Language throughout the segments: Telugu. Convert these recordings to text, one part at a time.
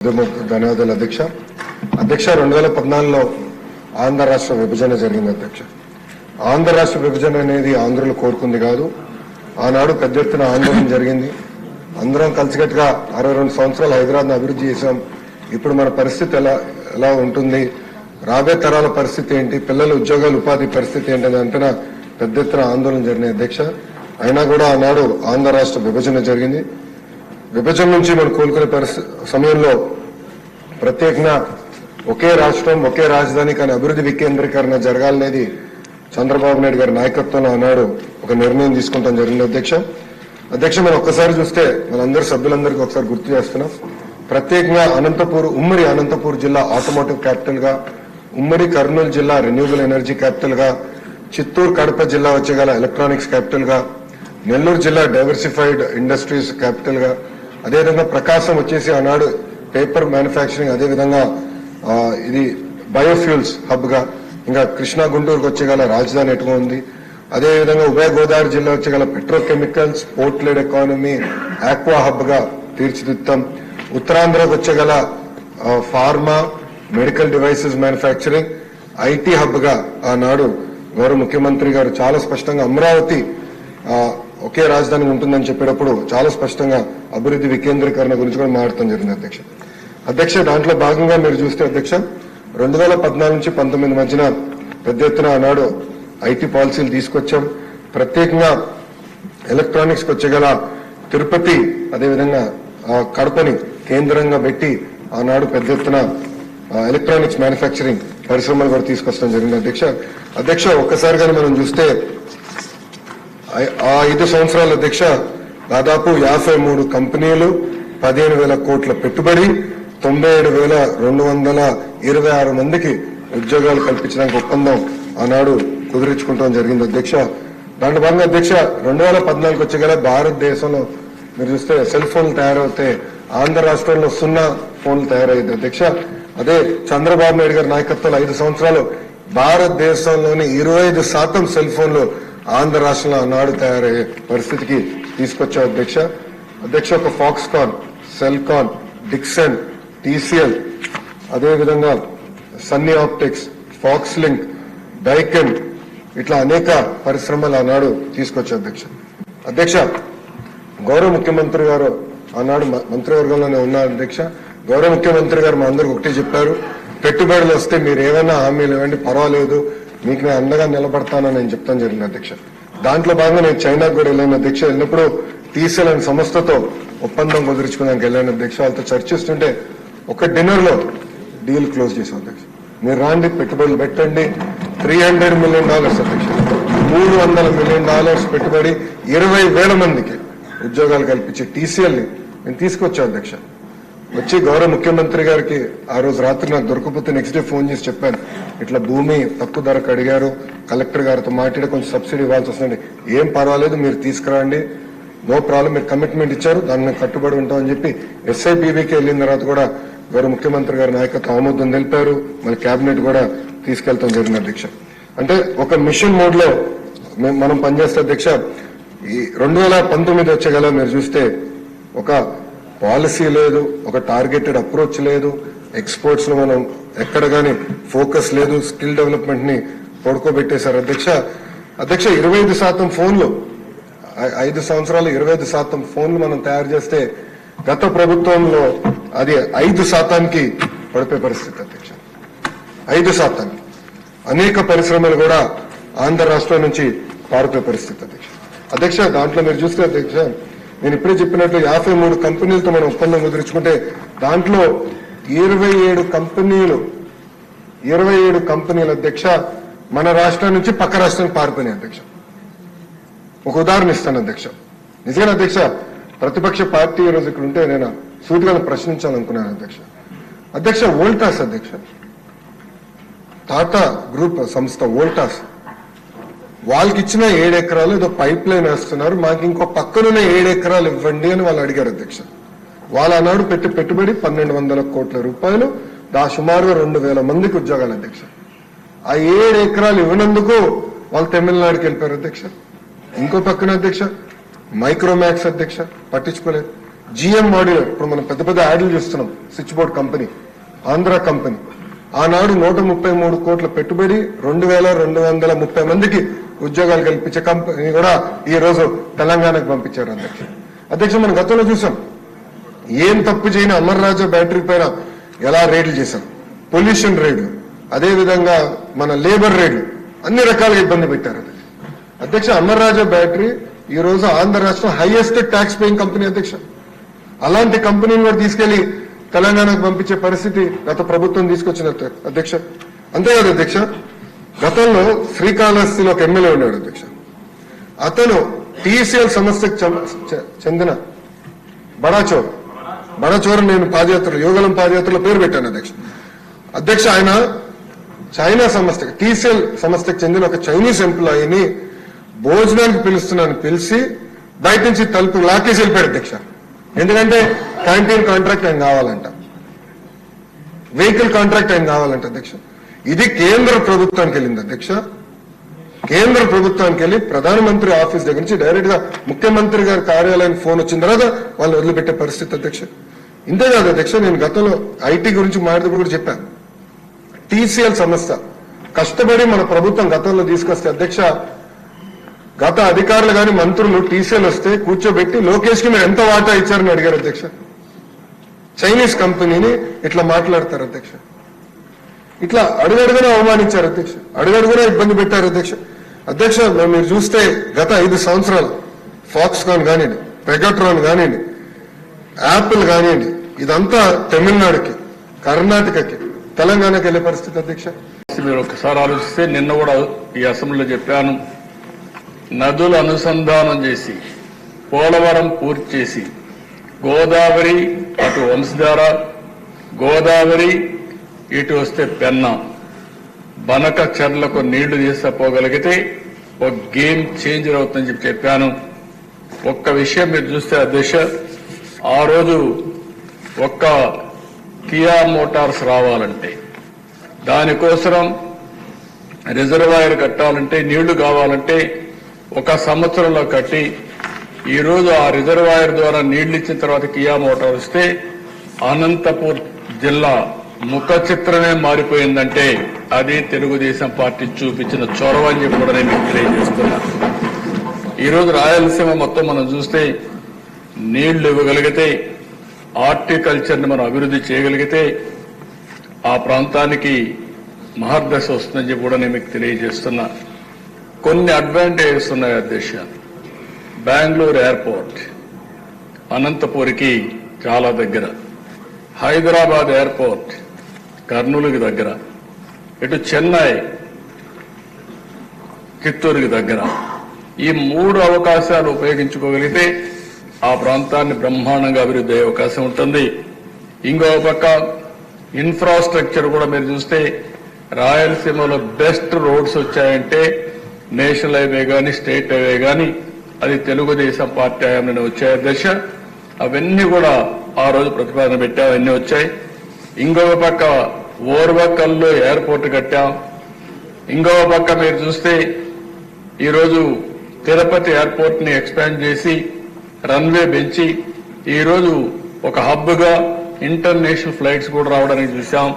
ధన్యవాదాలు అధ్యక్ష. అధ్యక్ష 2014లో ఆంధ్ర రాష్ట్ర విభజన జరిగింది అధ్యక్ష. ఆంధ్ర రాష్ట్ర విభజన అనేది ఆంధ్రులు కోరుకుంది కాదు. ఆనాడు పెద్ద ఎత్తున ఆందోళన జరిగింది. అందరం కలిసికట్టుగా 62 సంవత్సరాలు హైదరాబాద్ను అభివృద్ధి చేశాం. ఇప్పుడు మన పరిస్థితి ఎలా ఉంటుంది, రాబోయే తరాల పరిస్థితి ఏంటి, పిల్లల ఉద్యోగాలు ఉపాధి పరిస్థితి ఏంటి అని అంటున్న పెద్ద ఎత్తున ఆందోళన జరిగింది అధ్యక్ష. అయినా కూడా ఆనాడు ఆంధ్ర రాష్ట్ర విభజన జరిగింది. విభజన నుంచి మనం కోలుకునే సమయంలో ప్రత్యేకంగా ఒకే రాష్ట్రం ఒకే రాజధాని కానీ అభివృద్ధి వికేంద్రీకరణ జరగాలనేది చంద్రబాబు నాయుడు గారి నాయకత్వంలో ఆనాడు ఒక నిర్ణయం తీసుకుంటాం జరిగింది అధ్యక్ష. మనం ఒక్కసారి చూస్తే మనందరి సభ్యులందరికీ ఒకసారి గుర్తు చేస్తున్నాం. ప్రత్యేకంగా ఉమ్మడి అనంతపూర్ జిల్లా ఆటోమోటివ్ క్యాపిటల్ గా, ఉమ్మడి కర్నూలు జిల్లా రెన్యూబుల్ ఎనర్జీ క్యాపిటల్ గా, చిత్తూరు కడప జిల్లా వచ్చేగల ఎలక్ట్రానిక్స్ క్యాపిటల్ గా, నెల్లూరు జిల్లా డైవర్సిఫైడ్ ఇండస్ట్రీస్ క్యాపిటల్ గా, అదేవిధంగా ప్రకాశం వచ్చేసి ఆనాడు పేపర్ మ్యానుఫ్యాక్చరింగ్, అదేవిధంగా ఇది బయోఫ్యూల్స్ హబ్ గా, ఇంకా కృష్ణా గుంటూరుకు వచ్చేగల రాజధాని ఎటుగా ఉంది, అదేవిధంగా ఉభయ గోదావరి జిల్లా వచ్చేగల petrochemicals, port led economy, aqua hub గా తీర్చిదిద్దాం. ఉత్తరాంధ్రకు వచ్చేగల pharma, medical devices manufacturing, IT hub గా ఆనాడు గౌరవ ముఖ్యమంత్రి గారు చాలా స్పష్టంగా అమరావతి ఒకే రాజధాని ఉంటుందని చెప్పేటప్పుడు చాలా స్పష్టంగా అభివృద్ధి వికేంద్రీకరణ గురించి కూడా మాట్లాడటం జరిగింది అధ్యక్ష. దాంట్లో భాగంగా మీరు చూస్తే అధ్యక్ష 2014 నుంచి 19 మధ్యన పెద్ద ఎత్తున ఆనాడు ఐటీ పాలసీలు తీసుకొచ్చాం. ప్రత్యేకంగా ఎలక్ట్రానిక్స్ కి వచ్చేగల తిరుపతి అదేవిధంగా కడపని కేంద్రంగా పెట్టి ఆనాడు పెద్ద ఎత్తున ఎలక్ట్రానిక్స్ మ్యానుఫ్యాక్చరింగ్ పరిశ్రమలు కూడా తీసుకొచ్చడం జరిగింది అధ్యక్ష. ఒక్కసారిగా మనం చూస్తే ఆ 5 సంవత్సరాల అధ్యక్ష దాదాపు 53 కంపెనీలు, 15,000 కోట్ల పెట్టుబడి, 97,226 మందికి ఉద్యోగాలు కల్పించడానికి ఒప్పందం ఆనాడు కుదిరించుకుంటాం జరిగింది అధ్యక్ష. దాంట్లో భాగంగా అధ్యక్ష 2014 వచ్చేగల భారతదేశంలో మీరు చూస్తే సెల్ ఫోన్లు తయారవుతే ఆంధ్ర రాష్ట్రంలో 0 ఫోన్లు తయారయ్యింది అధ్యక్ష. అదే చంద్రబాబు నాయుడు గారి నాయకత్వంలో 5 సంవత్సరాలు భారతదేశంలోని 25% సెల్ ఫోన్లు ఆంధ్ర రాష్ట్రంలో ఆనాడు తయారయ్యే పరిస్థితికి తీసుకొచ్చా అధ్యక్ష. ఒక ఫాక్స్కాన్, సెల్కాన్, డిక్సన్, టీసీఎల్, అదేవిధంగా Sunny optics, pox link, Daikin ఇట్లా అనేక పరిశ్రమలు ఆనాడు తీసుకొచ్చా అధ్యక్ష. గౌరవ ముఖ్యమంత్రి గారు ఆనాడు మంత్రివర్గంలోనే ఉన్నారు అధ్యక్ష. గౌరవ ముఖ్యమంత్రి గారు మా అందరికి ఒకటే చెప్పారు, పెట్టుబడులు వస్తే మీరు ఏమైనా హామీలు ఇవ్వండి, పర్వాలేదు, మీకు నేను అండగా నిలబడతానని నేను చెప్తాను జరిగింది అధ్యక్ష. దాంట్లో భాగంగా నేను చైనాకు కూడా వెళ్ళాను అధ్యక్ష. వెళ్ళినప్పుడు టీసీఎల్ అనే సంస్థతో ఒప్పందం కుదుర్చుకోవడానికి వెళ్ళాను అధ్యక్ష. వాళ్ళతో చర్చిస్తుంటే ఒక డిన్నర్ లో డీల్ క్లోజ్ చేశాం అధ్యక్ష. మీరు రాండి, పెట్టుబడులు పెట్టండి. $300 మిలియన్ అధ్యక్ష, $300 మిలియన్ పెట్టుబడి, 20,000 మందికి ఉద్యోగాలు కల్పించే టీసీఎల్ ని నేను తీసుకొచ్చా అధ్యక్ష. వచ్చి గౌరవ ముఖ్యమంత్రి గారికి ఆ రోజు రాత్రి నాకు దొరకకపోతే నెక్స్ట్ డే ఫోన్ చేసి చెప్పాను, ఇట్లా భూమి తక్కువ ధరకు అడిగారు, కలెక్టర్ గారితో మాట్లాడి కొంచెం సబ్సిడీ ఇవ్వాల్సి వస్తుంది, ఏం పర్వాలేదు మీరు తీసుకురండి, నో ప్రాబ్లం, మీరు కమిట్మెంట్ ఇచ్చారు, దాన్ని మేము కట్టుబడి ఉంటామని చెప్పి ఎస్ఐబీబీకి వెళ్ళిన తర్వాత కూడా గౌరవ ముఖ్యమంత్రి గారి నాయకత్వం ఆమోదం తెలిపారు. మళ్ళీ కేబినెట్ కూడా తీసుకెళ్తాం జరిగింది అధ్యక్ష. అంటే ఒక మిషన్ మోడ్ లో మనం పనిచేస్తే అధ్యక్ష. ఈ 2019 వచ్చేగల మీరు చూస్తే ఒక పాలసీ లేదు, ఒక టార్గెటెడ్ అప్రోచ్ లేదు, ఎక్స్పోర్ట్స్ లో మనం ఎక్కడ గానీ ఫోకస్ లేదు, స్కిల్ డెవలప్మెంట్ ని పడుకోబెట్టేశారు అధ్యక్ష. 25% ఫోన్లు, 5 సంవత్సరాలు 25% ఫోన్లు మనం తయారు చేస్తే గత ప్రభుత్వంలో అది 5%కి పడిపోయే పరిస్థితి అధ్యక్ష. 5%. అనేక పరిశ్రమలు కూడా ఆంధ్ర రాష్ట్రం నుంచి పారిపోయే పరిస్థితి అధ్యక్ష. దాంట్లో మీరు చూస్తే అధ్యక్ష, నేను ఇప్పుడే చెప్పినట్లు 53 కంపెనీలతో మనం ఒప్పందం కుదుర్చుకుంటే దాంట్లో 27 కంపెనీలు అధ్యక్ష మన రాష్ట్రం నుంచి పక్క రాష్ట్రానికి పారిపోయినాయి అధ్యక్ష. ఒక ఉదాహరణ ఇస్తాను అధ్యక్ష. నిజంగా అధ్యక్ష, ప్రతిపక్ష పార్టీ ఈ రోజు ఇక్కడ ఉంటే నేను సూటిగా ప్రశ్నించాలనుకున్నాను అధ్యక్ష. వోల్టాస్ అధ్యక్ష, టాటా గ్రూప్ సంస్థ వోల్టాస్, వాళ్ళకి ఇచ్చిన 7 ఎకరాలు ఏదో పైప్ లైన్ వేస్తున్నారు, మాకు ఇంకో పక్కనున్న 7 ఎకరాలు ఇవ్వండి అని వాళ్ళు అడిగారు అధ్యక్ష. వాళ్ళ ఆనాడు పెట్టుబడి 1,200 కోట్ల రూపాయలు, సుమారుగా 2,000 మందికి ఉద్యోగాలు అధ్యక్ష. ఆ 7 ఎకరాలు ఇవ్వనందుకు వాళ్ళు తమిళనాడుకి వెళ్ళిపోయారు అధ్యక్ష. ఇంకో పక్కన అధ్యక్ష మైక్రోమాక్స్ అధ్యక్ష పట్టించుకోలేదు. జిఎం మాడ్యులర్, ఇప్పుడు మనం పెద్ద పెద్ద యాడ్లు చూస్తున్నాం, switch board company, Andhra company, ఆనాడు 133 కోట్ల పెట్టుబడి 2230 మందికి ఉద్యోగాలు కల్పించే కంపెనీ కూడా ఈ రోజు తెలంగాణకు పంపించారు అధ్యక్ష. మనం గతంలో చూసాం, ఏం తప్పు చేయని అమర్ రాజా బ్యాటరీ పైన ఎలా రేడ్లు చేశాం, పొల్యూషన్ రేడ్లు, అదేవిధంగా మన లేబర్ రేడ్లు, అన్ని రకాలుగా ఇబ్బంది పెట్టారు అధ్యక్ష. అమర్ రాజా బ్యాటరీ ఈ రోజు ఆంధ్ర రాష్ట్రం హైయెస్ట్ ట్యాక్స్ పేయింగ్ కంపెనీ అధ్యక్ష. అలాంటి కంపెనీని కూడా తీసుకెళ్లి తెలంగాణకు పంపించే పరిస్థితి గత ప్రభుత్వం తీసుకొచ్చినట్టు అధ్యక్ష. అంతేకాదు అధ్యక్ష, గతంలో శ్రీకాళహస్తిలో ఒక ఎమ్మెల్యే ఉన్నాడు అధ్యక్ష. అతను టీసీఎల్ సంస్థకు చెందిన బడాచోర్ నేను పాదయాత్ర, యోగలం పాదయాత్రలో పేరు పెట్టాను అధ్యక్ష. ఆయన చైనా సంస్థకి, టీసీఎల్ సంస్థకు చెందిన ఒక చైనీస్ ఎంప్లాయీని భోజనానికి పిలుస్తున్నాను పిలిచి బయట నుంచి తలుపు లాకేసి వెళ్ళిపోయాడు అధ్యక్ష. ఎందుకంటే క్యాంటీన్ కాంట్రాక్ట్ ఆయన కావాలంట, వెహికల్ కాంట్రాక్ట్ ఆయన కావాలంట అధ్యక్ష. ఇది కేంద్ర ప్రభుత్వానికి వెళ్ళింది అధ్యక్ష. కేంద్ర ప్రభుత్వానికి వెళ్ళి ప్రధానమంత్రి ఆఫీస్ దగ్గర నుంచి డైరెక్ట్ గా ముఖ్యమంత్రి గారి కార్యాలయానికి ఫోన్ వచ్చిన తర్వాత వాళ్ళు వదిలిపెట్టే పరిస్థితి అధ్యక్ష. ఇంతేకాదు అధ్యక్ష, నేను గతంలో ఐటీ గురించి మాట్లాడుతూ కూడా చెప్పాను. టీసీఎల్ సంస్థ కష్టపడి మన ప్రభుత్వం గతంలో తీసుకొస్తే అధ్యక్ష, గత అధికారులు గాని మంత్రులు టీసీఎల్ వస్తే కూర్చోబెట్టి లోకేష్ కి మీరు ఎంత వాటా ఇచ్చారని అడిగారు అధ్యక్ష. చైనీస్ కంపెనీని ఇట్లా మాట్లాడతారు అధ్యక్ష. ఇట్లా అడుగడుగునా అవమానించారు అధ్యక్ష, అడుగడుగునా ఇబ్బంది పెట్టారు అధ్యక్ష. అధ్యక్ష, మీరు చూస్తే గత 5 సంవత్సరాలు ఫాక్స్కాన్ కానివ్వండి, పెగాట్రాన్ కానివ్వండి, యాపిల్ కానివ్వండి, ఇదంతా తమిళనాడుకి, కర్ణాటకకి, తెలంగాణకి వెళ్లే పరిస్థితి అధ్యక్ష. మీరు ఒకసారి ఆలోచిస్తే, నిన్న కూడా ఈ అసెంబ్లీలో చెప్పాను, నదులు అనుసంధానం చేసి పోలవరం పూర్తి చేసి గోదావరి అటు వంశధార, గోదావరి ఇటు వస్తే పెన్నా, బనక చెర్లకు నీళ్లు తీసుకుపోగలిగితే ఒక గేమ్ చేంజర్ అవుతుందని చెప్పాను. ఒక్క విషయం మీరు చూస్తే అధ్యక్ష, ఆ రోజు ఒక్క కియా మోటార్స్ రావాలంటే, దానికోసం రిజర్వాయర్ కట్టాలంటే, నీళ్లు కావాలంటే 1 సంవత్సరంలో కట్టి, ఈ రోజు ఆ రిజర్వాయర్ ద్వారా నీళ్లు ఇచ్చిన తర్వాత కియా మోటార్ వస్తే అనంతపూర్ జిల్లా ముఖ చిత్రమే మారిపోయిందంటే అది తెలుగుదేశం పార్టీ చూపించిన చొరవ అని చెప్పి కూడా నేను తెలియజేస్తున్నా. ఈరోజు రాయలసీమ మొత్తం మనం చూస్తే నీళ్లు ఇవ్వగలిగితే, హార్టికల్చర్ ని మనం అభివృద్ధి చేయగలిగితే ఆ ప్రాంతానికి మహర్దశ వస్తుందని చెప్పి కూడా నేను మీకు తెలియజేస్తున్నా. కొన్ని అడ్వాంటేజెస్ ఉన్నాయి అధ్యక్ష. బెంగళూరు ఎయిర్పోర్ట్ అనంతపూర్కి చాలా దగ్గర, హైదరాబాద్ ఎయిర్పోర్ట్ కర్నూలుకి దగ్గర, ఇటు చెన్నై చిత్తూరుకి దగ్గర. ఈ 3 అవకాశాలు ఉపయోగించుకోగలిగితే ఆ ప్రాంతాన్ని బ్రహ్మాండంగా అభివృద్ధి అయ్యే అవకాశం ఉంటుంది. ఇంకో పక్క ఇన్ఫ్రాస్ట్రక్చర్ కూడా మీరు చూస్తే రాయలసీమలో బెస్ట్ రోడ్స్ వచ్చాయంటే నేషనల్ హైవే గాని, స్టేట్ హైవే గాని, అది తెలుగుదేశం పార్టీ హయాంలోనే వచ్చాయి అధ్యక్ష. అవన్నీ కూడా ఆ రోజు ప్రతిపాదన పెట్టాం, అవన్నీ వచ్చాయి. ఇంకొక పక్క ఓర్వకల్లో ఎయిర్పోర్ట్ కట్టాం. ఇంకొక పక్క మీరు చూస్తే ఈరోజు తిరుపతి ఎయిర్పోర్ట్ ని ఎక్స్పాండ్ చేసి రన్వే పెంచి ఈరోజు ఒక హబ్ గా ఇంటర్నేషనల్ ఫ్లైట్స్ కూడా రావడానికి చూశాం.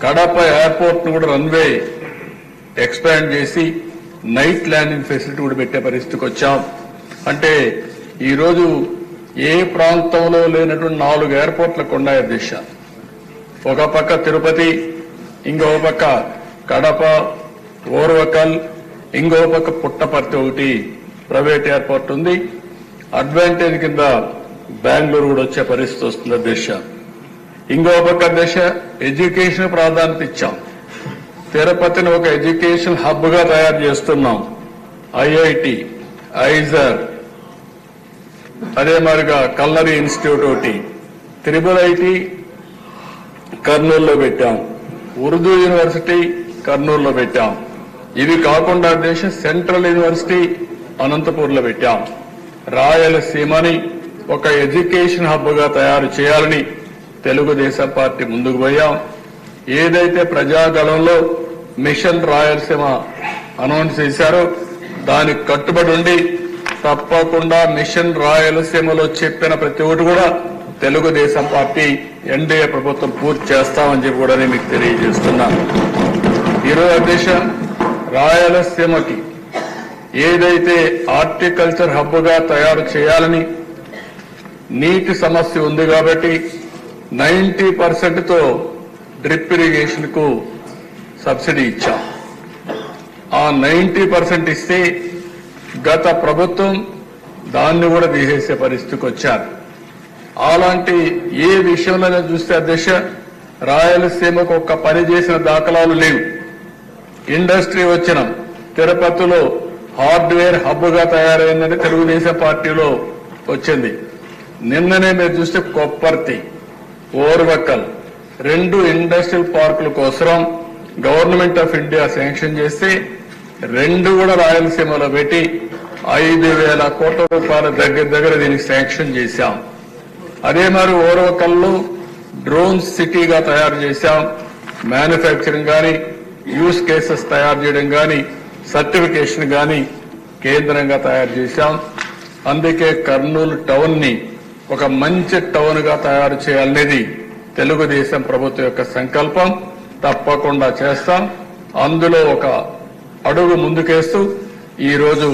కడప ఎయిర్పోర్ట్ ను కూడా రన్వే ఎక్స్పాండ్ చేసి నైట్ ల్యాండింగ్ ఫెసిలిటీ కూడా పెట్టే పరిస్థితికి వచ్చాం. అంటే ఈరోజు ఏ ప్రాంతంలో లేనటువంటి 4 ఎయిర్పోర్ట్లకు ఉన్నాయి అధ్యక్ష. ఒక పక్క తిరుపతి, ఇంకో పక్క కడప, ఓర్వకల్, ఇంకో పక్క పుట్టపర్తి ఒకటి ప్రైవేట్ ఎయిర్పోర్ట్ ఉంది. అడ్వాంటేజ్ కింద బెంగళూరు కూడా వచ్చే పరిస్థితి వస్తుంది అధ్యక్ష. ఇంకో పక్క అధ్యక్ష ఎడ్యుకేషన్ ప్రాధాన్యత ఇచ్చాం. తిరుపతిని ఒక ఎడ్యుకేషన్ హబ్ గా తయారు చేస్తున్నాం. ఐఐటి, ఐజర్, అదే మరిగా కల్నరీ ఇన్స్టిట్యూట్ ఒకటి, త్రిబుల్ ఐటీ కర్నూలులో పెట్టాం, ఉర్దూ యూనివర్సిటీ కర్నూలులో పెట్టాం. ఇవి కాకుండా దేశ సెంట్రల్ యూనివర్సిటీ అనంతపూర్లో పెట్టాం. రాయలసీమని ఒక ఎడ్యుకేషన్ హబ్ గా తయారు చేయాలని తెలుగుదేశం పార్టీ ముందుకు పోయాం. ఏదైతే ప్రజాగళంలో మిషన్ రాయలసీమ అనౌన్స్ చేశారో దానికి కట్టుబడి ఉండి తప్పకుండా మిషన్ రాయలసీమలో చెప్పిన ప్రతి ఒక్కటి కూడా తెలుగుదేశం పార్టీ ఎన్డీఏ ప్రభుత్వం పూర్తి చేస్తామని చెప్పి కూడా నేను మీకు తెలియజేస్తున్నాను. ఈరోజు అధ్యక్ష, రాయలసీమకి ఏదైతే హార్టికల్చర్ హబ్ గా తయారు చేయాలని నీటి సమస్య ఉంది కాబట్టి 90% డ్రిప్ ఇరిగేషన్ కు సబ్సిడీ ఇచ్చాం. ఆ 90% ఇస్తే గత ప్రభుత్వం దాన్ని కూడా తీసేసే పరిస్థితికి వచ్చారు. అలాంటి ఏ విషయంలో చూస్తే అధ్యక్ష, రాయలసీమకు ఒక్క పని చేసిన దాఖలాలు లేవు. ఇండస్ట్రీ వచ్చిన తిరుపతిలో హార్డ్వేర్ హబ్ గా తయారైందని తెలుగుదేశం పార్టీలో వచ్చింది. నిన్ననే మీరు చూస్తే కొప్పర్తి, ఓర్వకల్ 2 ఇండస్ట్రియల్ పార్కుల కోసం గవర్నమెంట్ ఆఫ్ ఇండియా శాంక్షన్ చేస్తే 2 కూడా రాయలసీమలో పెట్టి 5,000 కోట్ల రూపాయల దగ్గర దీనికి శాంక్షన్ చేశాం. అదే మరి ఓర్వకల్లో డ్రోన్ సిటీగా తయారు చేశాం. మ్యానుఫ్యాక్చరింగ్ కానీ, యూస్ కేసెస్ తయారు చేయడం కానీ, సర్టిఫికేషన్ కానీ కేంద్రంగా తయారు చేశాం. అందుకే కర్నూలు టౌన్ ని ఒక మంచి టౌన్ గా తయారు చేయాలనేది తెలుగుదేశం ప్రభుత్వం యొక్క సంకల్పం. తప్పకుండా చేస్తాం. అందులో ఒక అడుగు ముందుకేస్తూ ఈ రోజు